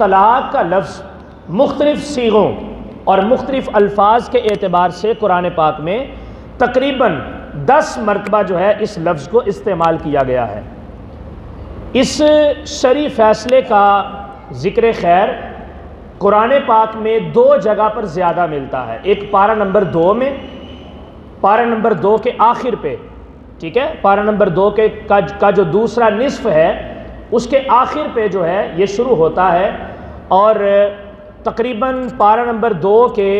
طلاق کا لفظ مختلف صیغوں اور مختلف الفاظ کے اعتبار سے قرآن پاک میں تقریباً 10 مرتبہ جو ہے اس لفظ کو استعمال کیا گیا ہے۔ اس شرعی فیصلے کا ذکر خیر قرآن پاک میں 2 جگہ پر زیادہ ملتا ہے، ایک پارہ نمبر 2 میں، پارہ نمبر 2 کے آخر پہ، ٹھیک ہے، پارہ نمبر 2 کا جو دوسرا نصف ہے اس کے آخر پہ جو ہے یہ شروع ہوتا ہے، اور تقریباً پارہ نمبر 2 کے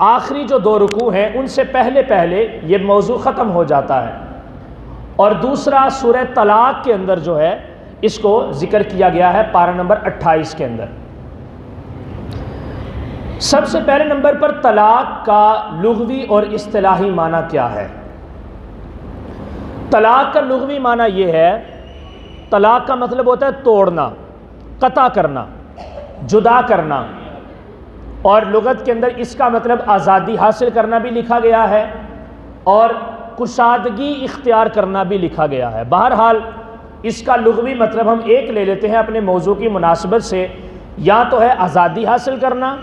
آخری جو 2 رکوع ہیں ان سے پہلے یہ موضوع ختم ہو جاتا ہے۔ اور دوسرا سورہ طلاق کے اندر جو ہے اس کو ذکر کیا گیا ہے پارہ نمبر 28 کے اندر۔ سب سے پہلے نمبر پر طلاق کا لغوی اور اصطلاحی معنی کیا ہے؟ طلاق کا لغوی معنی یہ ہے، طلاق کا مطلب ہوتا ہے توڑنا، قطع کرنا، جدا کرنا، اور لغت کے اندر اس کا مطلب آزادی حاصل کرنا بھی لکھا گیا ہے اور کشادگی اختیار کرنا بھی لکھا گیا ہے۔ بہرحال اس کا لغوی مطلب ہم ایک لے لیتے ہیں اپنے موضوع کی مناسبت سے، یا تو ہے آزادی حاصل کرنا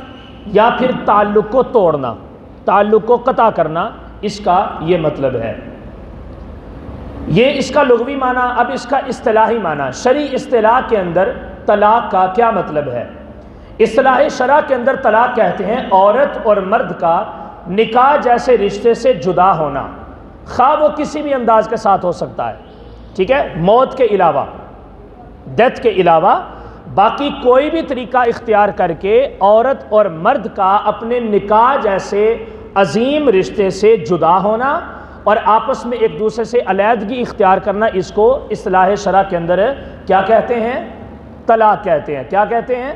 یا پھر تعلق کو توڑنا، تعلق کو قطع کرنا، اس کا یہ مطلب ہے۔ یہ اس کا لغوی معنی۔ اب اس کا اصطلاحی معنی، شرعی اصطلاح کے اندر طلاق کا کیا مطلب ہے؟ اصطلاح شرع کے اندر طلاق کہتے ہیں عورت اور مرد کا نکاح جیسے رشتے سے جدا ہونا، خواہ وہ کسی بھی انداز کے ساتھ ہو سکتا ہے، ٹھیک ہے، موت کے علاوہ، ڈیتھ کے علاوہ باقی کوئی بھی طریقہ اختیار کر کے عورت اور مرد کا اپنے نکاح جیسے عظیم رشتے سے جدا ہونا اور آپس میں ایک دوسرے سے علیحدگی اختیار کرنا، اس کو اصطلاح شرع کے اندر کیا کہتے ہیں؟ طلاق کہتے ہیں۔ کیا کہتے ہیں؟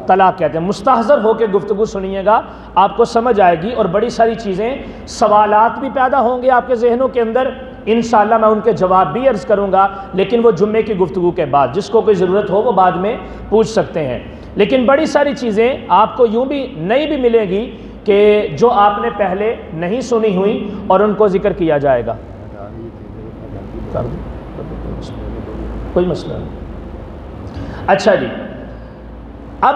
طلاق کہتے ہیں۔ مستحضر ہو کے گفتگو سنیے گا، آپ کو سمجھ آئے گی اور بڑی ساری چیزیں، سوالات بھی پیدا ہوں گے آپ کے ذہنوں کے اندر، انشاءاللہ میں ان کے جواب بھی عرض کروں گا، لیکن وہ جمعے کی گفتگو کے بعد، جس کو کوئی ضرورت ہو وہ بعد میں پوچھ سکتے ہیں۔ لیکن بڑی ساری چیزیں آپ کو یوں بھی نئی بھی ملے گی کہ جو آپ نے پہلے نہیں سنی ہوئی، اور ان کو ذکر کیا جائے گا۔ کوئی مسئلہ نہیں۔ اچھا جی، اب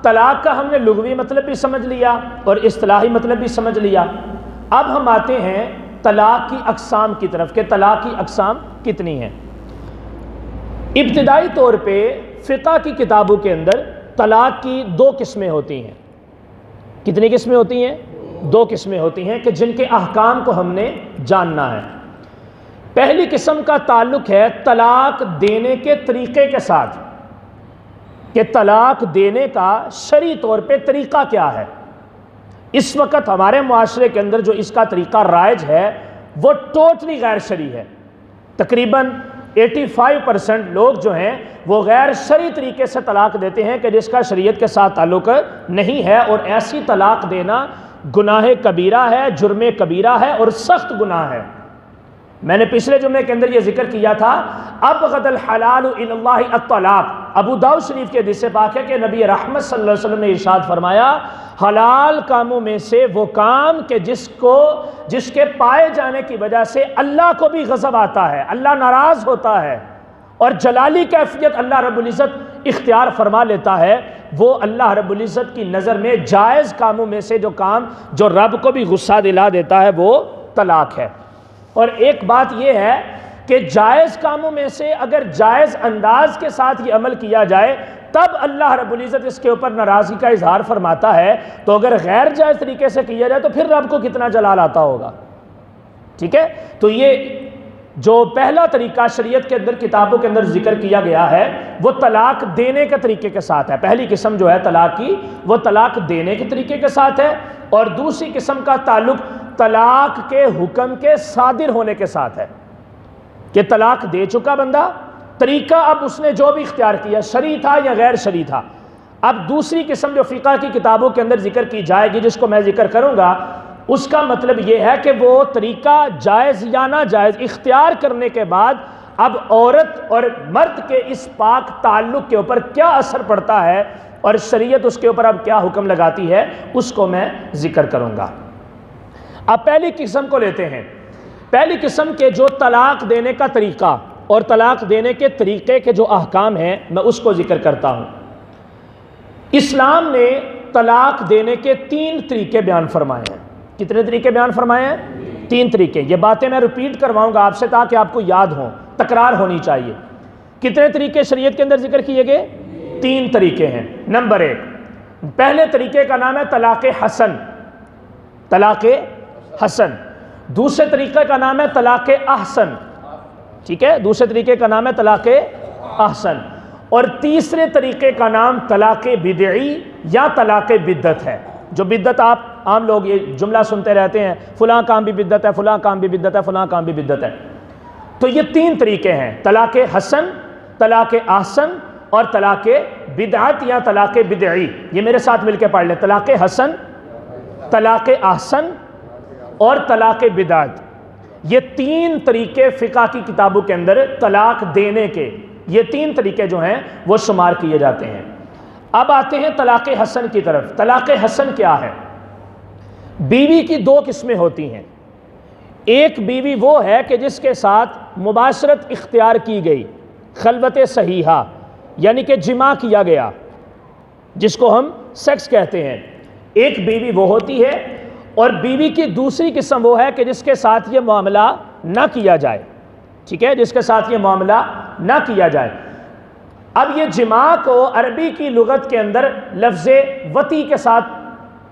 طلاق کا ہم نے لغوی مطلب بھی سمجھ لیا اور اصطلاحی مطلب بھی سمجھ لیا۔ اب ہم آتے ہیں طلاق کی اقسام کی طرف کہ طلاق کی اقسام کتنی ہیں۔ ابتدائی طور پہ فقہ کی کتابوں کے اندر طلاق کی 2 قسمیں ہوتی ہیں۔ کتنی قسمیں ہوتی ہیں؟ 2 قسمیں ہوتی ہیں کہ جن کے احکام کو ہم نے جاننا ہے۔ پہلی قسم کا تعلق ہے طلاق دینے کے طریقے کے ساتھ، کہ طلاق دینے کا شرعی طور پہ طریقہ کیا ہے۔ اس وقت ہمارے معاشرے کے اندر جو اس کا طریقہ رائج ہے وہ ٹوٹلی غیر شرعی ہے۔ تقریباً 85% لوگ جو ہیں وہ غیر شرعی طریقے سے طلاق دیتے ہیں کہ جس کا شریعت کے ساتھ تعلق نہیں ہے، اور ایسی طلاق دینا گناہ کبیرہ ہے، جرم کبیرہ ہے اور سخت گناہ ہے۔ میں نے پچھلے جمعے کے اندر یہ ذکر کیا تھا، ابغض الحلال الی اللہ الطلاق۔ ابو داؤد شریف کے حدیث پاک ہے کہ نبی رحمت صلی اللہ علیہ وسلم نے ارشاد فرمایا، حلال کاموں میں سے وہ کام کہ جس کے پائے جانے کی وجہ سے اللہ کو بھی غضب آتا ہے، اللہ ناراض ہوتا ہے اور جلالی کیفیت اللہ رب العزت اختیار فرما لیتا ہے، وہ اللہ رب العزت کی نظر میں جائز کاموں میں سے جو کام جو رب کو بھی غصہ دلا دیتا ہے وہ طلاق ہے۔ اور ایک بات یہ ہے کہ جائز کاموں میں سے اگر جائز انداز کے ساتھ یہ عمل کیا جائے تب اللہ رب العزت اس کے اوپر ناراضگی کا اظہار فرماتا ہے، تو اگر غیر جائز طریقے سے کیا جائے تو پھر رب کو کتنا جلال آتا ہوگا، ٹھیک ہے۔ تو یہ جو پہلا طریقہ شریعت کے اندر کتابوں کے اندر ذکر کیا گیا ہے وہ طلاق دینے کے طریقے کے ساتھ ہے۔ پہلی قسم جو ہے طلاق کی وہ طلاق دینے کے طریقے کے ساتھ ہے، اور دوسری قسم کا تعلق طلاق کے حکم کے صادر ہونے کے ساتھ ہے کہ طلاق دے چکا بندہ، طریقہ اب اس نے جو بھی اختیار کیا شرعی تھا یا غیر شرعی تھا۔ اب دوسری قسم جو فقہ کی کتابوں کے اندر ذکر کی جائے گی جس کو میں ذکر کروں گا، اس کا مطلب یہ ہے کہ وہ طریقہ جائز یا ناجائز اختیار کرنے کے بعد اب عورت اور مرد کے اس پاک تعلق کے اوپر کیا اثر پڑتا ہے اور شریعت اس کے اوپر اب کیا حکم لگاتی ہے، اس کو میں ذکر کروں گا۔ اب پہلی قسم کو لیتے ہیں۔ پہلی قسم کے جو طلاق دینے کا طریقہ اور طلاق دینے کے طریقے کے جو احکام ہیں میں اس کو ذکر کرتا ہوں۔ اسلام نے طلاق دینے کے 3 طریقے بیان فرمائے ہیں۔ کتنے طریقے بیان فرمائے ہیں؟ 3 طریقے۔ یہ باتیں میں ریپیٹ کرواؤں گا آپ سے تاکہ آپ کو یاد ہوں، تکرار ہونی چاہیے۔ کتنے طریقے شریعت کے اندر ذکر کیے گئے؟ 3 طریقے ہیں۔ نمبر 1، پہلے طریقے کا نام ہے طلاق حسن، طلاق حسن۔ دوسرے طریقے کا نام ہے طلاق احسن، ٹھیک ہے، دوسرے طریقے کا نام ہے طلاق احسن۔ اور تیسرے طریقے کا نام طلاق بدعی یا طلاق بدعت ہے۔ جو بدعت آپ عام لوگ یہ جملہ سنتے رہتے ہیں، فلاں کام بھی بدعت ہے، فلاں کام بھی بدعت ہے، فلاں کام بھی بدعت ہے۔ تو یہ 3 طریقے ہیں، طلاق حسن، طلاق احسن اور طلاق بدعت یا طلاق بدعی۔ یہ میرے ساتھ مل کے پڑھ لیں، طلاق حسن، طلاق احسن اور طلاق بدعت۔ یہ 3 طریقے فقہ کی کتابوں کے اندر طلاق دینے کے، یہ 3 طریقے جو ہیں وہ شمار کیے جاتے ہیں۔ اب آتے ہیں طلاق حسن کی طرف۔ طلاق حسن کیا ہے؟ بیوی کی 2 قسمیں ہوتی ہیں۔ ایک بیوی وہ ہے کہ جس کے ساتھ مباشرت اختیار کی گئی، خلوت صحیحہ یعنی کہ جماع کیا گیا، جس کو ہم سیکس کہتے ہیں۔ ایک بیوی وہ ہوتی ہے، اور بیوی کی دوسری قسم وہ ہے کہ جس کے ساتھ یہ معاملہ نہ کیا جائے، ٹھیک ہے، جس کے ساتھ یہ معاملہ نہ کیا جائے۔ اب یہ جماع کو عربی کی لغت کے اندر لفظ وطی کے ساتھ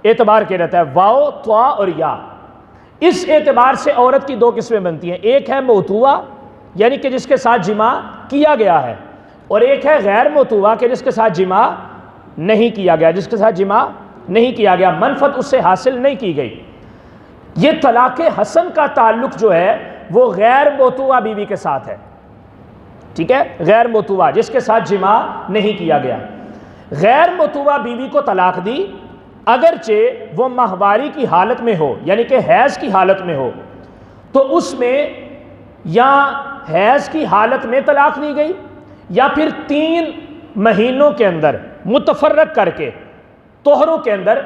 اعتبار کیا جاتا ہے، واو، طوا اور یا۔ اس اعتبار سے عورت کی 2 قسمیں بنتی ہیں، ایک ہے موتوا یعنی کہ جس کے ساتھ جماع کیا گیا ہے، اور ایک ہے غیر موتوا کہ جس کے ساتھ جماع نہیں کیا گیا، جس کے ساتھ جماع نہیں کیا گیا، منفعت اس سے حاصل نہیں کی گئی۔ یہ طلاق حسن کا تعلق جو ہے وہ غیر موتوا بیوی کے ساتھ ہے، ٹھیک ہے، غیر موتوا جس کے ساتھ جماع نہیں کیا گیا۔ غیر موتوا بیوی کو طلاق دی اگرچہ وہ ماہواری کی حالت میں ہو یعنی کہ حیض کی حالت میں ہو، تو اس میں یا حیض کی حالت میں طلاق دی گئی یا پھر 3 مہینوں کے اندر متفرق کر کے طہروں کے اندر۔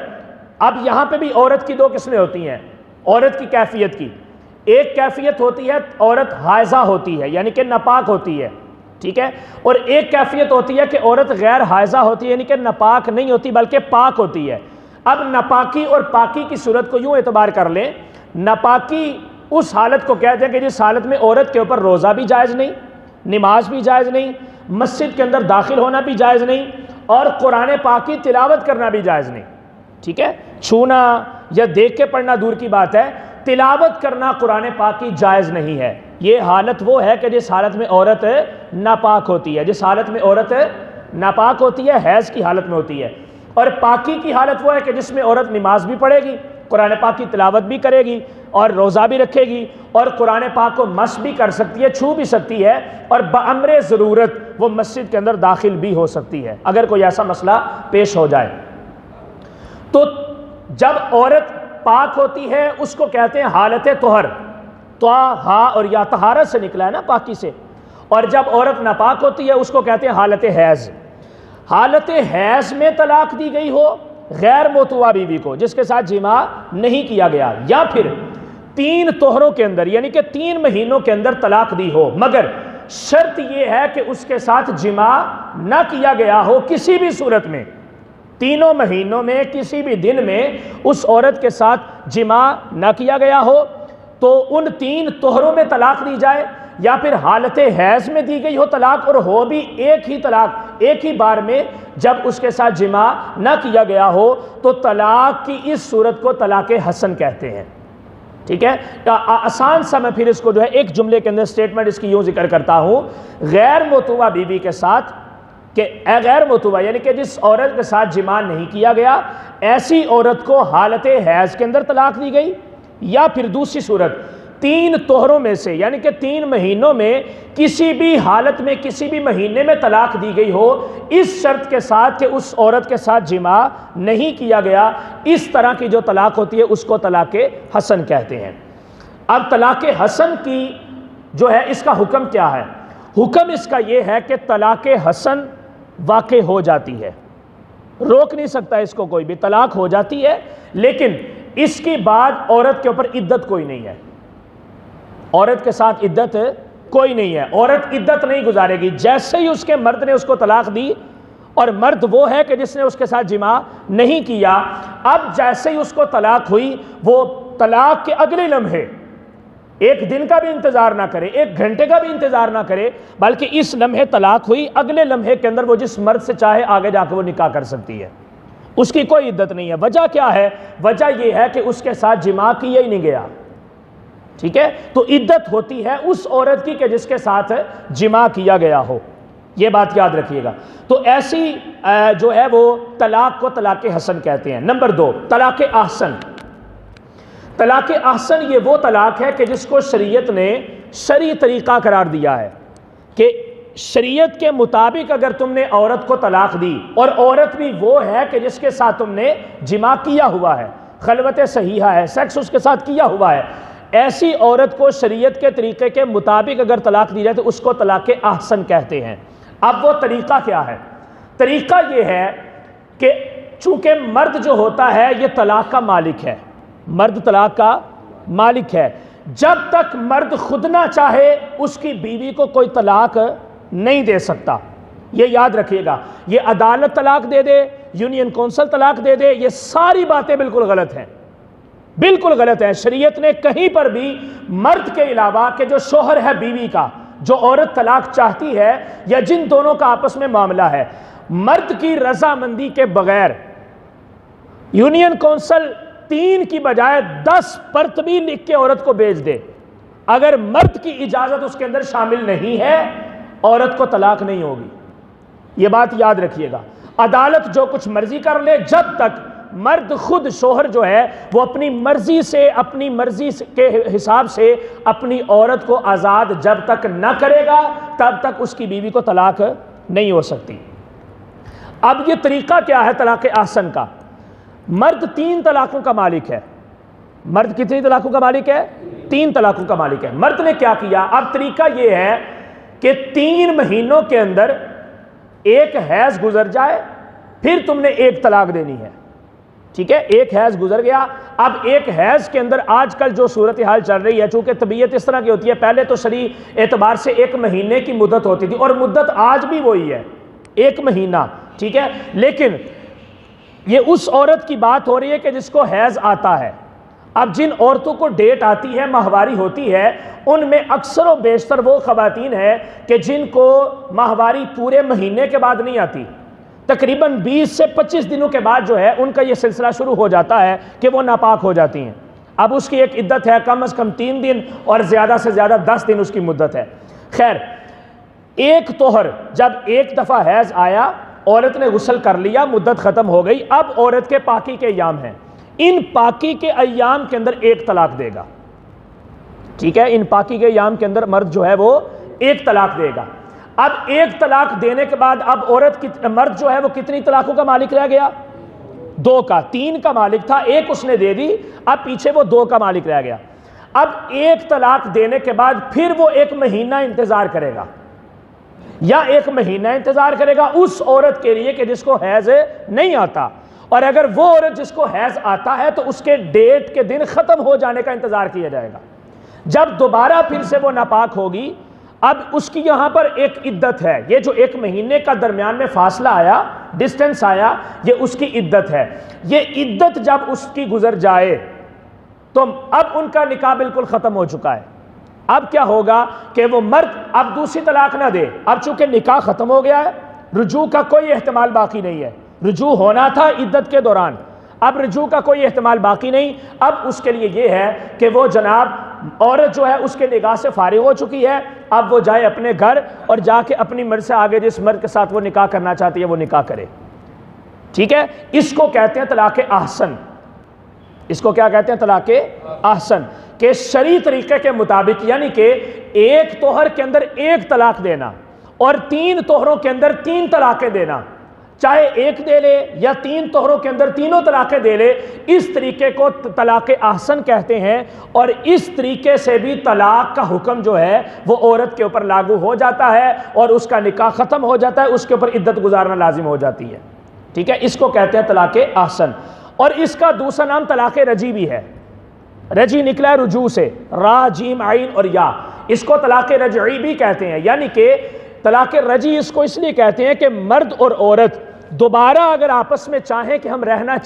اب یہاں پہ بھی عورت کی 2 قسمیں ہوتی ہیں، عورت کی کیفیت کی۔ ایک کیفیت ہوتی ہے عورت حائضہ ہوتی ہے یعنی کہ ناپاک ہوتی ہے، ٹھیک ہے، اور ایک کیفیت ہوتی ہے کہ عورت غیر حائضہ ہوتی ہے یعنی کہ ناپاک نہیں ہوتی بلکہ پاک ہوتی ہے۔ اب ناپاکی اور پاکی کی صورت کو یوں اعتبار کر لیں، ناپاکی اس حالت کو کہتے ہیں کہ جس حالت میں عورت کے اوپر روزہ بھی جائز نہیں، نماز بھی جائز نہیں، مسجد کے اندر داخل ہونا بھی جائز نہیں، اور قرآن پاک کی تلاوت کرنا بھی جائز نہیں، ٹھیک ہے، چھونا یا دیکھ کے پڑھنا دور کی بات ہے، تلاوت کرنا قرآن پاک کی جائز نہیں ہے۔ یہ حالت وہ ہے کہ جس حالت میں عورت ناپاک ہوتی ہے، جس حالت میں عورت ناپاک ہوتی ہے، حیض کی حالت میں ہوتی ہے۔ اور پاکی کی حالت وہ ہے کہ جس میں عورت نماز بھی پڑھے گی، قرآن پاک کی تلاوت بھی کرے گی اور روزہ بھی رکھے گی، اور قرآن پاک کو مس بھی کر سکتی ہے، چھو بھی سکتی ہے، اور بامر ضرورت وہ مسجد کے اندر داخل بھی ہو سکتی ہے اگر کوئی ایسا مسئلہ پیش ہو جائے۔ تو جب عورت پاک ہوتی ہے اس کو کہتے ہیں حالت طہر، ہا اور یا طہارت سے نکلا ہے نا، پاکی سے۔ اور جب عورت ناپاک ہوتی ہے اس کو کہتے ہیں حالت حیض۔ حالت حیض میں طلاق دی گئی ہو غیر موتوا بیوی کو جس کے ساتھ جماع نہیں کیا گیا، یا پھر 3 طہروں کے اندر یعنی کہ 3 مہینوں کے اندر طلاق دی ہو، مگر شرط یہ ہے کہ اس کے ساتھ جماع نہ کیا گیا ہو کسی بھی صورت میں، 3 مہینوں میں کسی بھی دن میں اس عورت کے ساتھ جماع نہ کیا گیا ہو، تو ان 3 طہروں میں طلاق دی جائے، یا پھر حالت حیض میں دی گئی ہو طلاق اور ہو بھی ایک ہی طلاق ایک ہی بار میں جب اس کے ساتھ جماع نہ کیا گیا ہو، تو طلاق کی اس صورت کو طلاق حسن کہتے ہیں، ٹھیک ہے۔ آسان سا میں پھر اس کو جو ہے ایک جملے کے اندر سٹیٹمنٹ اس کی یوں ذکر کرتا ہوں، غیر موتوا بیوی کے ساتھ کہ غیر موتوا یعنی کہ جس عورت کے ساتھ جماع نہیں کیا گیا، ایسی عورت کو حالت حیض کے اندر طلاق دی گئی، یا پھر دوسری صورت 3 طہروں میں سے یعنی کہ 3 مہینوں میں کسی بھی حالت میں کسی بھی مہینے میں طلاق دی گئی ہو، اس شرط کے ساتھ کہ اس عورت کے ساتھ جماع نہیں کیا گیا، اس طرح کی جو طلاق ہوتی ہے اس کو طلاق حسن کہتے ہیں۔ اب طلاق حسن کی جو ہے اس کا حکم کیا ہے؟ حکم اس کا یہ ہے کہ طلاق حسن واقع ہو جاتی ہے، روک نہیں سکتا اس کو کوئی بھی، طلاق ہو جاتی ہے، لیکن اس کے بعد عورت کے اوپر عدت کوئی نہیں ہے، عورت کے ساتھ عدت کوئی نہیں ہے، عورت عدت نہیں گزارے گی، جیسے ہی اس کے مرد نے اس کو طلاق دی اور مرد وہ ہے کہ جس نے اس کے ساتھ جماع نہیں کیا۔ اب جیسے ہی اس کو طلاق ہوئی، وہ طلاق کے اگلے لمحے ایک دن کا بھی انتظار نہ کرے، ایک گھنٹے کا بھی انتظار نہ کرے، بلکہ اس لمحے طلاق ہوئی، اگلے لمحے کے اندر وہ جس مرد سے چاہے آگے جا کے وہ نکاح کر سکتی ہے، اس کی کوئی عدت نہیں ہے۔ وجہ کیا ہے؟ وجہ یہ ہے کہ اس کے ساتھ جماع کیا ہی نہیں گیا، ٹھیک ہے؟ تو عدت ہوتی ہے اس عورت کی کہ جس کے ساتھ جماع کیا گیا ہو، یہ بات یاد رکھیے گا۔ تو ایسی جو ہے وہ طلاق کو طلاق حسن کہتے ہیں۔ نمبر 2، طلاق احسن۔ طلاق احسن یہ وہ طلاق ہے کہ جس کو شریعت نے شرعی طریقہ قرار دیا ہے کہ شریعت کے مطابق اگر تم نے عورت کو طلاق دی، اور عورت بھی وہ ہے کہ جس کے ساتھ تم نے جماع کیا ہوا ہے، خلوت صحیحہ ہے، سیکس اس کے ساتھ کیا ہوا ہے، ایسی عورت کو شریعت کے طریقے کے مطابق اگر طلاق دی جائے تو اس کو طلاق احسن کہتے ہیں۔ اب وہ طریقہ کیا ہے؟ طریقہ یہ ہے کہ چونکہ مرد جو ہوتا ہے یہ طلاق کا مالک ہے، مرد طلاق کا مالک ہے، جب تک مرد خود نہ چاہے اس کی بیوی کو کوئی طلاق نہیں دے سکتا، یہ یاد رکھیے گا۔ یہ عدالت طلاق دے دے، یونین کونسل طلاق دے دے، یہ ساری باتیں بالکل غلط ہیں، بالکل غلط ہیں۔ شریعت نے کہیں پر بھی مرد کے علاوہ کہ جو شوہر ہے بیوی کا، جو عورت طلاق چاہتی ہے یا جن دونوں کا آپس میں معاملہ ہے، مرد کی رضامندی کے بغیر یونین کونسل 3 کی بجائے 10 پرت بھی لکھ کے عورت کو بھیج دے، اگر مرد کی اجازت اس کے اندر شامل نہیں ہے عورت کو طلاق نہیں ہوگی، یہ بات یاد رکھیے گا۔ عدالت جو کچھ مرضی کر لے، جب تک مرد خود شوہر جو ہے وہ اپنی مرضی سے، اپنی مرضی کے حساب سے اپنی عورت کو آزاد جب تک نہ کرے گا تب تک اس کی بیوی کو طلاق نہیں ہو سکتی۔ اب یہ طریقہ کیا ہے طلاق احسن کا؟ مرد 3 طلاقوں کا مالک ہے۔ مرد کتنی طلاقوں کا مالک ہے؟ 3 طلاقوں کا مالک ہے۔ مرد نے کیا کیا؟ اب طریقہ یہ ہے کہ 3 مہینوں کے اندر ایک حیض گزر جائے، پھر تم نے ایک طلاق دینی ہے، ٹھیک ہے؟ ایک حیض گزر گیا، اب ایک حیض کے اندر آج کل جو صورتحال چل رہی ہے، چونکہ طبیعت اس طرح کی ہوتی ہے، پہلے تو شرعی اعتبار سے 1 مہینے کی مدت ہوتی تھی، اور مدت آج بھی وہی ہے 1 مہینہ، ٹھیک ہے؟ لیکن یہ اس عورت کی بات ہو رہی ہے کہ جس کو حیض آتا ہے۔ اب جن عورتوں کو ڈیٹ آتی ہے، ماہواری ہوتی ہے، ان میں اکثر و بیشتر وہ خواتین ہیں کہ جن کو ماہواری پورے مہینے کے بعد نہیں آتی، تقریباً 20 سے 25 دنوں کے بعد جو ہے ان کا یہ سلسلہ شروع ہو جاتا ہے کہ وہ ناپاک ہو جاتی ہیں۔ اب اس کی ایک عدت ہے کم از کم 3 دن اور زیادہ سے زیادہ 10 دن اس کی مدت ہے۔ خیر، ایک طہر جب ایک دفعہ حیض آیا، عورت نے غسل کر لیا، مدت ختم ہو گئی، اب عورت کے پاکی کے ایام ہیں، ان پاکی کے ایام کے اندر ایک طلاق دے گا، ٹھیک ہے؟ ان پاکی کے ایام کے اندر مرد جو ہے وہ ایک طلاق دے گا۔ اب ایک طلاق دینے کے بعد اب مرد جو ہے وہ کتنی طلاقوں کا مالک رہ گیا؟ 2 کا، 3 کا مالک تھا، 1 اس نے دے دی، اب پیچھے وہ 2 کا مالک رہ گیا۔ اب ایک طلاق دینے کے بعد پھر وہ 1 مہینہ انتظار کرے گا، یا 1 مہینہ انتظار کرے گا اس عورت کے لیے کہ جس کو حیض نہیں آتا، اور اگر وہ عورت جس کو حیض آتا ہے تو اس کے ڈیٹ کے دن ختم ہو جانے کا انتظار کیا جائے گا۔ جب دوبارہ پھر سے وہ ناپاک ہوگی، اب اس کی یہاں پر ایک عدت ہے، یہ جو 1 مہینے کا درمیان میں فاصلہ آیا، ڈسٹنس آیا، یہ اس کی عدت ہے۔ یہ عدت جب اس کی گزر جائے تو اب ان کا نکاح بالکل ختم ہو چکا ہے۔ اب کیا ہوگا کہ وہ مرد اب دوسری طلاق نہ دے، اب چونکہ نکاح ختم ہو گیا ہے، رجوع کا کوئی احتمال باقی نہیں ہے، رجوع ہونا تھا عدت کے دوران، اب رجوع کا کوئی احتمال باقی نہیں۔ اب اس کے لیے یہ ہے کہ وہ جناب عورت جو ہے اس کے نگاہ سے فارغ ہو چکی ہے، اب وہ جائے اپنے گھر اور جا کے اپنی مرضی سے آگے جس مرد کے ساتھ وہ نکاح کرنا چاہتی ہے وہ نکاح کرے، ٹھیک ہے؟ اس کو کہتے ہیں طلاق احسن۔ اس کو کیا کہتے ہیں؟ طلاق احسن، کہ شرعی طریقے کے مطابق، یعنی کہ ایک طہر کے اندر 1 طلاق دینا اور 3 طہروں کے اندر 3 طلاقیں دینا، چاہے 1 دے لے یا 3 طہروں کے اندر تینوں طلاقیں دے لے، اس طریقے کو طلاق احسن کہتے ہیں۔ اور اس طریقے سے بھی طلاق کا حکم جو ہے وہ عورت کے اوپر لاگو ہو جاتا ہے اور اس کا نکاح ختم ہو جاتا ہے، اس کے اوپر عدت گزارنا لازم ہو جاتی ہے، ٹھیک ہے؟ اس کو کہتے ہیں طلاق احسن۔ اور اس کا دوسرا نام طلاق رجعی بھی ہے، رجعی نکلا ہے رجوع سے، را جیم عین اور یا، اس کو طلاق رجعی بھی کہتے ہیں، یعنی کہ طلاق رجی اس کو اس لیے کہتے ہیں کہ مرد اور عورت دوبارہ اگر آپس میں چاہیں کہ ہم رہنا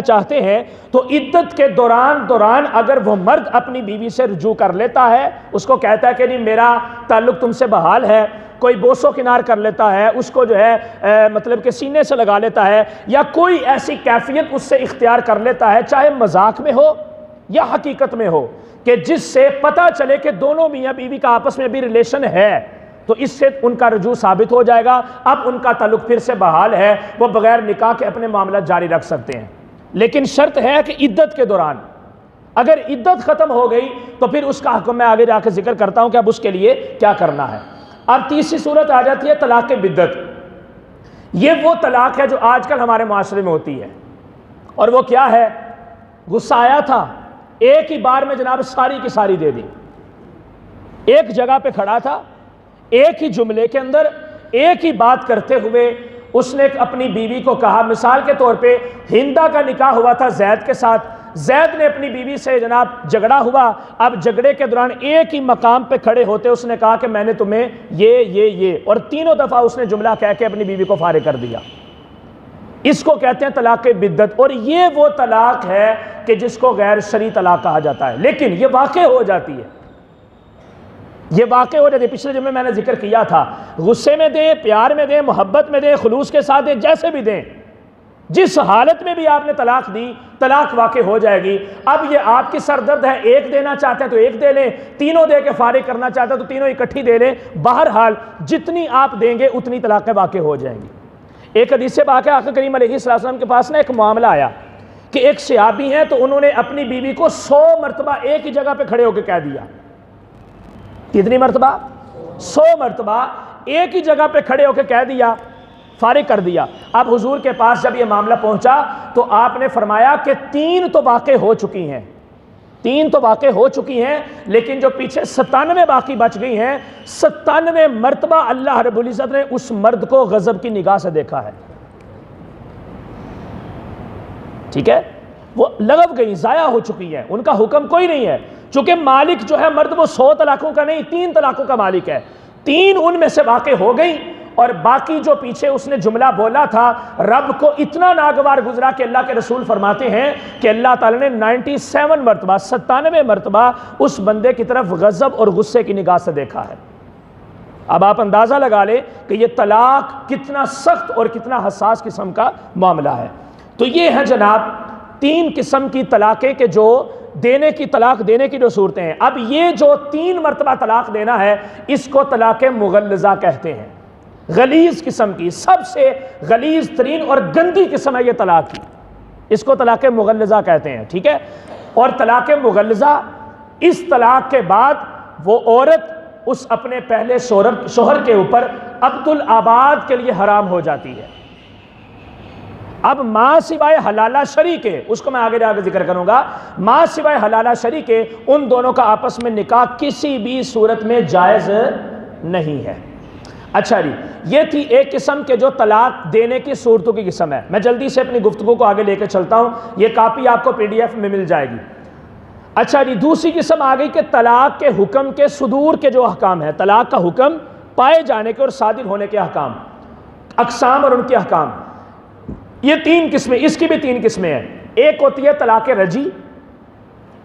چاہتے ہیں تو عدت کے دوران اگر وہ مرد اپنی بیوی سے رجوع کر لیتا ہے، اس کو کہتا ہے کہ نہیں میرا تعلق تم سے بحال ہے، کوئی بوسو کنار کر لیتا ہے، اس کو جو ہے مطلب کہ سینے سے لگا لیتا ہے، یا کوئی ایسی کیفیت اس سے اختیار کر لیتا ہے، چاہے مذاق میں ہو یا حقیقت میں ہو، کہ جس سے پتہ چلے کہ دونوں میاں بیوی کا آپس میں بھی ریلیشن ہے، تو اس سے ان کا رجوع ثابت ہو جائے گا، اب ان کا تعلق پھر سے بحال ہے، وہ بغیر نکاح کے اپنے معاملات جاری رکھ سکتے ہیں۔ لیکن شرط ہے کہ عدت کے دوران، اگر عدت ختم ہو گئی تو پھر اس کا حکم میں آگے جا کے ذکر کرتا ہوں کہ اب اس کے لیے کیا کرنا ہے۔ اب تیسری صورت آ جاتی ہے طلاق بدعت۔ یہ وہ طلاق ہے جو آج کل ہمارے معاشرے میں ہوتی ہے، اور وہ کیا ہے؟ غصہ آیا تھا، ایک ہی بار میں جناب ساری کی ساری دے دی، ایک جگہ پہ کھڑا تھا، ایک ہی جملے کے اندر ایک ہی بات کرتے ہوئے اس نے اپنی بیوی کو کہا، مثال کے طور پہ ہندا کا نکاح ہوا تھا زید کے ساتھ، زید نے اپنی بیوی سے جناب جھگڑا ہوا، اب جھگڑے کے دوران ایک ہی مقام پہ کھڑے ہوتے اس نے کہا کہ میں نے تمہیں یہ اور تینوں دفعہ اس نے جملہ کہہ کے اپنی بیوی کو فارغ کر دیا۔ اس کو کہتے ہیں طلاق بدعت، اور یہ وہ طلاق ہے کہ جس کو غیر شرعی طلاق کہا جاتا ہے، لیکن یہ واقع ہو جاتی ہے، پچھلے جمعے میں نے ذکر کیا تھا، غصے میں دیں، پیار میں دیں، محبت میں دیں، خلوص کے ساتھ دیں، جیسے بھی دیں، جس حالت میں بھی آپ نے طلاق دی، طلاق واقع ہو جائے گی۔ اب یہ آپ کی سردرد ہے، ایک دینا چاہتے ہیں تو ایک دے لیں، تینوں دے کے فارغ کرنا چاہتے ہیں تو تینوں اکٹھی دے لیں، بہرحال جتنی آپ دیں گے اتنی طلاقیں واقع ہو جائیں گی۔ ایک حدیث سے واقع آقا کریم علیہ السلام کے پاس ایک معاملہ آیا کہ ایک صحابی ہیں تو انہوں نے اپنی بیوی کو 100 مرتبہ ایک ہی جگہ پہ کھڑے ہو کے کہہ دیا۔ کتنی مرتبہ؟ 100 مرتبہ ایک ہی جگہ پہ کھڑے ہو کے کہہ دیا، فارغ کر دیا۔ اب حضور کے پاس جب یہ معاملہ پہنچا تو آپ نے فرمایا کہ 3 تو واقع ہو چکی ہیں، لیکن جو پیچھے 97 باقی بچ گئی ہیں، 97 مرتبہ اللہ رب العزت نے اس مرد کو غضب کی نگاہ سے دیکھا ہے۔ ٹھیک ہے، وہ لغو گئی، ضائع ہو چکی ہے، ان کا حکم کوئی نہیں ہے، چونکہ مالک جو ہے مرد وہ 100 طلاقوں کا نہیں، 3 طلاقوں کا مالک ہے، 3 ان میں سے واقع ہو گئی، اور باقی جو پیچھے اس نے جملہ بولا تھا رب کو اتنا ناگوار گزرا کہ اللہ کے رسول فرماتے ہیں کہ اللہ تعالیٰ نے 97 مرتبہ اس بندے کی طرف غضب اور غصے کی نگاہ سے دیکھا ہے۔ اب آپ اندازہ لگا لیں کہ یہ طلاق کتنا سخت اور کتنا حساس قسم کا معاملہ ہے۔ تو یہ ہے جناب 3 قسم کی طلاقیں کہ جو طلاق دینے کی جو صورتیں ہیں۔ اب یہ جو 3 مرتبہ طلاق دینا ہے اس کو طلاق مغلظہ کہتے ہیں، غلیظ قسم کی، سب سے غلیظ ترین اور گندی قسم ہے یہ طلاق کی، اس کو طلاق مغلظہ کہتے ہیں۔ ٹھیک ہے، اور طلاق مغلظہ اس طلاق کے بعد وہ عورت اس اپنے پہلے شوہر کے اوپر عبدالآباد کے لیے حرام ہو جاتی ہے۔ اب ماں سوائے حلالہ شرعی کے، اس کو میں آگے جا کے ذکر کروں گا، ماں سوائے حلالہ شرعی کے ان دونوں کا آپس میں نکاح کسی بھی صورت میں جائز نہیں ہے۔ اچھا جی، یہ تھی ایک قسم کے جو طلاق دینے کی صورتوں کی قسم ہے۔ میں جلدی سے اپنی گفتگو کو آگے لے کے چلتا ہوں، یہ کاپی آپ کو PDF میں مل جائے گی۔ اچھا جی، دوسری قسم آ گئی کہ طلاق کے حکم کے صدور کے جو احکام ہیں، طلاق کا حکم پائے جانے کے اور صادر ہونے کے احکام، اقسام اور ان کے احکام، یہ 3 قسمیں، اس کی بھی 3 قسمیں ہیں۔ ایک ہوتی ہے طلاق رجی،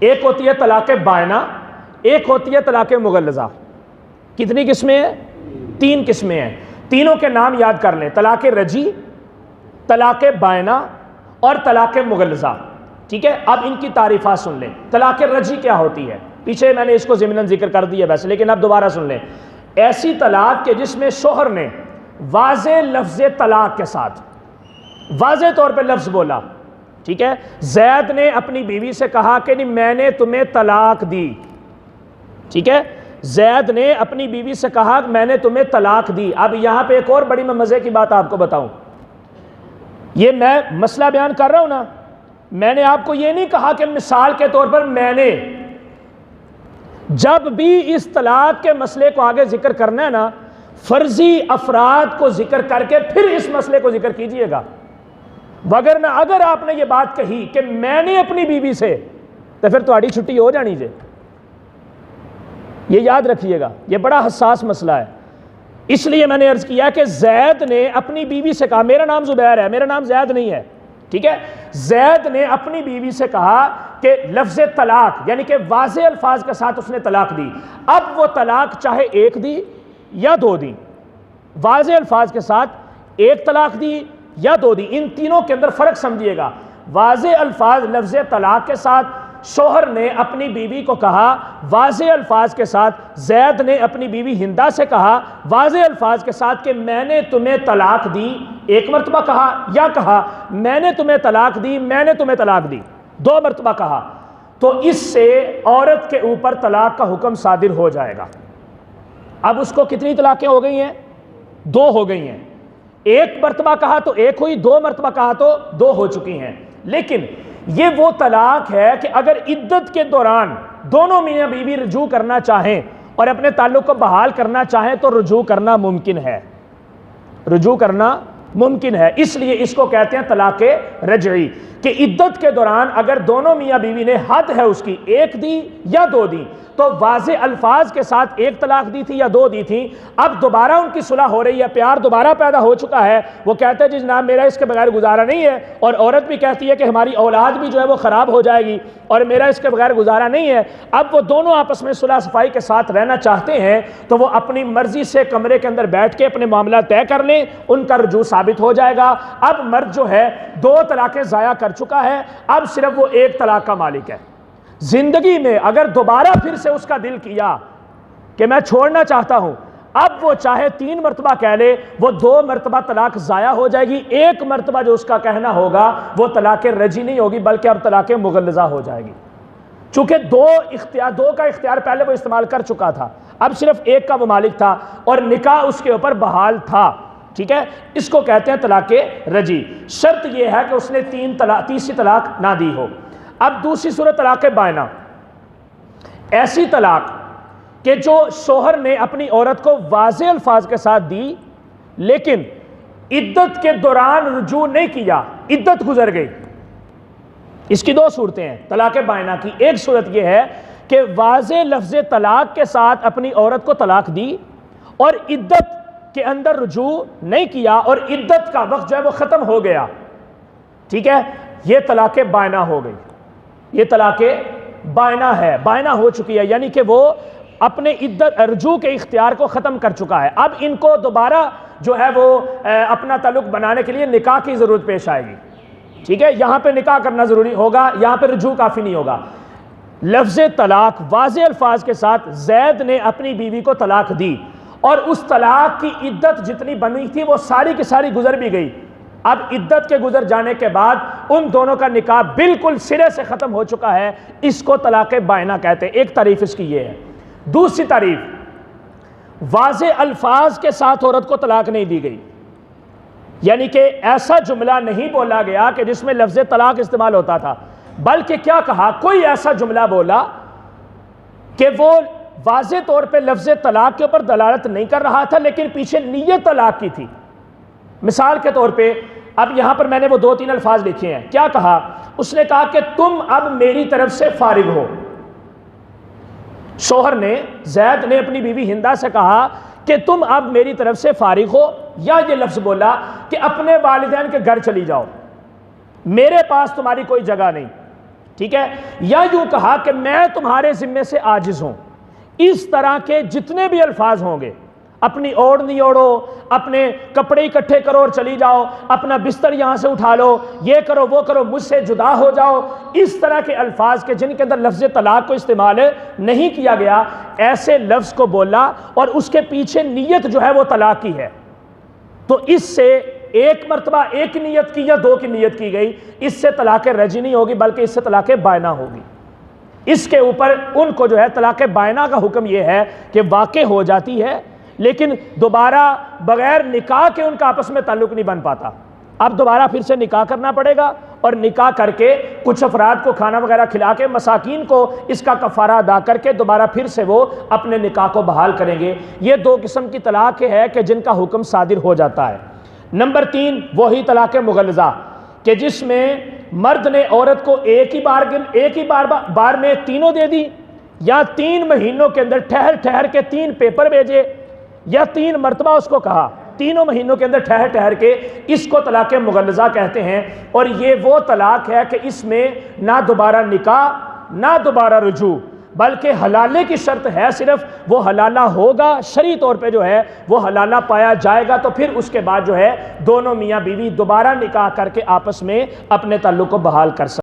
ایک ہوتی ہے طلاق بائنہ، ایک ہوتی ہے طلاق مغلظہ۔ کتنی قسمیں ہیں؟ 3 قسمیں ہیں، تینوں کے نام یاد کر لیں، طلاق رجی، طلاق بائنہ اور طلاق مغلظہ۔ ٹھیک ہے، اب ان کی تعریفات سن لیں۔ طلاق رجی کیا ہوتی ہے؟ پیچھے میں نے اس کو ضمناً ذکر کر دیا ویسے، لیکن اب دوبارہ سن لیں۔ ایسی طلاق کہ جس میں شوہر نے واضح لفظ طلاق کے ساتھ واضح طور پہ لفظ بولا، ٹھیک ہے، زید نے اپنی بیوی سے کہا کہ نہیں میں نے تمہیں طلاق دی، ٹھیک ہے، زید نے اپنی بیوی سے کہا میں نے تمہیں طلاق دی۔ اب یہاں پہ ایک اور بڑی میں مزے کی بات آپ کو بتاؤں، یہ میں مسئلہ بیان کر رہا ہوں نا، میں نے آپ کو یہ نہیں کہا کہ مثال کے طور پر میں نے، جب بھی اس طلاق کے مسئلے کو آگے ذکر کرنا ہے نا، فرضی افراد کو ذکر کر کے پھر اس مسئلے کو ذکر کیجئے گا، وگرنہ اگر آپ نے یہ بات کہی کہ میں نے اپنی بیوی سے، تو پھر تہاڈی چھٹی ہو جانی جے، یہ یاد رکھیے گا، یہ بڑا حساس مسئلہ ہے۔ اس لیے میں نے عرض کیا کہ زید نے اپنی بیوی سے کہا، میرا نام زبیر ہے، میرا نام زید نہیں ہے، ٹھیک ہے، زید نے اپنی بیوی سے کہا کہ لفظ طلاق یعنی کہ واضح الفاظ کے ساتھ اس نے طلاق دی۔ اب وہ طلاق چاہے ایک دی یا دو دی، واضح الفاظ کے ساتھ ایک طلاق دی یا دو دی، ان تینوں کے اندر فرق سمجھیے گا۔ واضح الفاظ لفظ طلاق کے ساتھ شوہر نے اپنی بیوی کو کہا، واضح الفاظ کے ساتھ زید نے اپنی بیوی ہندا سے کہا واضح الفاظ کے ساتھ کہ میں نے تمہیں طلاق دی، ایک مرتبہ کہا، یا کہا میں نے تمہیں طلاق دی، میں نے تمہیں طلاق دی، دو مرتبہ کہا، تو اس سے عورت کے اوپر طلاق کا حکم صادر ہو جائے گا۔ اب اس کو کتنی طلاقیں ہو گئی ہیں؟ دو ہو گئی ہیں۔ ایک مرتبہ کہا تو ایک ہوئی، دو مرتبہ کہا تو دو ہو چکی ہیں۔ لیکن یہ وہ طلاق ہے کہ اگر عدت کے دوران دونوں میاں بیوی رجوع کرنا چاہیں اور اپنے تعلق کو بحال کرنا چاہیں تو رجوع کرنا ممکن ہے، رجوع کرنا ممکن ہے۔ اس لیے اس کو کہتے ہیں طلاق رجعی، کہ عدت کے دوران اگر دونوں میاں بیوی نے حد ہے اس کی ایک دی یا دو دی، تو واضح الفاظ کے ساتھ ایک طلاق دی تھی یا دو دی تھی، اب دوبارہ ان کی صلح ہو رہی ہے، پیار دوبارہ پیدا ہو چکا ہے، وہ کہتے ہیں جی جناب میرا اس کے بغیر گزارا نہیں ہے، اور عورت بھی کہتی ہے کہ ہماری اولاد بھی جو ہے وہ خراب ہو جائے گی اور میرا اس کے بغیر گزارا نہیں ہے۔ اب وہ دونوں آپس میں صلح صفائی کے ساتھ رہنا چاہتے ہیں تو وہ اپنی مرضی سے کمرے کے اندر بیٹھ کے اپنے معاملات طے کر لیں، ان کا رجوع ثابت ہو جائے گا۔ اب مرد جو ہے دو طلاقیں ضائع کر چکا ہے، اب صرف وہ ایک طلاق کا مالک ہے۔ زندگی میں اگر دوبارہ پھر سے اس کا دل کیا کہ میں چھوڑنا چاہتا ہوں، اب وہ چاہے 3 مرتبہ کہہ لے، وہ 2 مرتبہ طلاق ضائع ہو جائے گی، ایک مرتبہ جو اس کا کہنا ہوگا وہ طلاق رجعی نہیں ہوگی بلکہ اب طلاق مغلظہ ہو جائے گی، چونکہ دو کا اختیار پہلے وہ استعمال کر چکا تھا، اب صرف ایک کا وہ مالک تھا اور نکاح اس کے اوپر بحال تھا، ٹھیک ہے، اس کو کہتے ہیں طلاق رجعی۔ شرط یہ ہے کہ اس نے تیسری طلاق نہ دی ہو۔ اب دوسری صورت طلاق بائنہ، ایسی طلاق کہ جو شوہر نے اپنی عورت کو واضح الفاظ کے ساتھ دی لیکن عدت کے دوران رجوع نہیں کیا، عدت گزر گئی۔ اس کی 2 صورتیں ہیں طلاق بائنہ کی۔ ایک صورت یہ ہے کہ واضح لفظ طلاق کے ساتھ اپنی عورت کو طلاق دی اور عدت کے اندر رجوع نہیں کیا اور عدت کا وقت جو ہے وہ ختم ہو گیا، ٹھیک ہے، یہ طلاق بائنہ ہو گئی، یہ طلاق بائنہ ہے، بائنہ ہو چکی ہے، یعنی کہ وہ اپنے عدت رجوع کے اختیار کو ختم کر چکا ہے۔ اب ان کو دوبارہ جو ہے وہ اپنا تعلق بنانے کے لیے نکاح کی ضرورت پیش آئے گی، ٹھیک ہے، یہاں پہ نکاح کرنا ضروری ہوگا، یہاں پہ رجوع کافی نہیں ہوگا۔ لفظ طلاق واضح الفاظ کے ساتھ زید نے اپنی بیوی کو طلاق دی اور اس طلاق کی عدت جتنی بنی تھی وہ ساری کی ساری گزر بھی گئی۔ اب عدت کے گزر جانے کے بعد ان دونوں کا نکاح بالکل سرے سے ختم ہو چکا ہے، اس کو طلاق بائنہ کہتے ہیں۔ ایک تعریف اس کی یہ ہے۔ دوسری تعریف، واضح الفاظ کے ساتھ عورت کو طلاق نہیں دی گئی، یعنی کہ ایسا جملہ نہیں بولا گیا کہ جس میں لفظ طلاق استعمال ہوتا تھا، بلکہ کیا کہا، کوئی ایسا جملہ بولا کہ وہ واضح طور پہ لفظ طلاق کے اوپر دلالت نہیں کر رہا تھا لیکن پیچھے نیت طلاق کی تھی۔ مثال کے طور پہ اب یہاں پر میں نے وہ 2-3 الفاظ لکھے ہیں۔ کیا کہا؟ اس نے کہا کہ تم اب میری طرف سے فارغ ہو۔ شوہر نے، زید نے اپنی بیوی ہندا سے کہا کہ تم اب میری طرف سے فارغ ہو، یا یہ لفظ بولا کہ اپنے والدین کے گھر چلی جاؤ، میرے پاس تمہاری کوئی جگہ نہیں، ٹھیک ہے، یا یوں کہا کہ میں تمہارے ذمے سے عاجز ہوں۔ اس طرح کے جتنے بھی الفاظ ہوں گے، اپنی اوڑھنی اوڑھو، اپنے کپڑے اکٹھے کرو اور چلی جاؤ، اپنا بستر یہاں سے اٹھا لو، یہ کرو وہ کرو، مجھ سے جدا ہو جاؤ، اس طرح کے الفاظ کے جن کے اندر لفظ طلاق کو استعمال نہیں کیا گیا، ایسے لفظ کو بولا اور اس کے پیچھے نیت جو ہے وہ طلاق کی ہے، تو اس سے ایک مرتبہ ایک نیت کی یا 2 کی نیت کی گئی، اس سے طلاق رجعی نہیں ہوگی بلکہ اس سے طلاق بائنہ ہوگی۔ اس کے اوپر ان کو جو ہے طلاق بائنہ کا حکم یہ ہے کہ واقع ہو جاتی ہے لیکن دوبارہ بغیر نکاح کے ان کا آپس میں تعلق نہیں بن پاتا، اب دوبارہ پھر سے نکاح کرنا پڑے گا اور نکاح کر کے کچھ افراد کو کھانا وغیرہ کھلا کے مساکین کو اس کا کفارہ ادا کر کے دوبارہ پھر سے وہ اپنے نکاح کو بحال کریں گے۔ یہ 2 قسم کی طلاق ہے کہ جن کا حکم صادر ہو جاتا ہے۔ نمبر 3 وہی طلاق مغلظہ کہ جس میں مرد نے عورت کو ایک ہی بار میں تینوں دے دی یا 3 مہینوں کے اندر ٹھہر کے 3 پیپر بھیجے، یا 3 مرتبہ اس کو کہا، تینوں مہینوں کے اندر ٹھہر کے، اس کو طلاق مغلظہ کہتے ہیں۔ اور یہ وہ طلاق ہے کہ اس میں نہ دوبارہ نکاح نہ دوبارہ رجوع، بلکہ حلالے کی شرط ہے صرف، وہ حلالہ ہوگا، شرعی طور پہ جو ہے وہ حلالہ پایا جائے گا، تو پھر اس کے بعد جو ہے دونوں میاں بیوی دوبارہ نکاح کر کے آپس میں اپنے تعلق کو بحال کر سکتے ہیں۔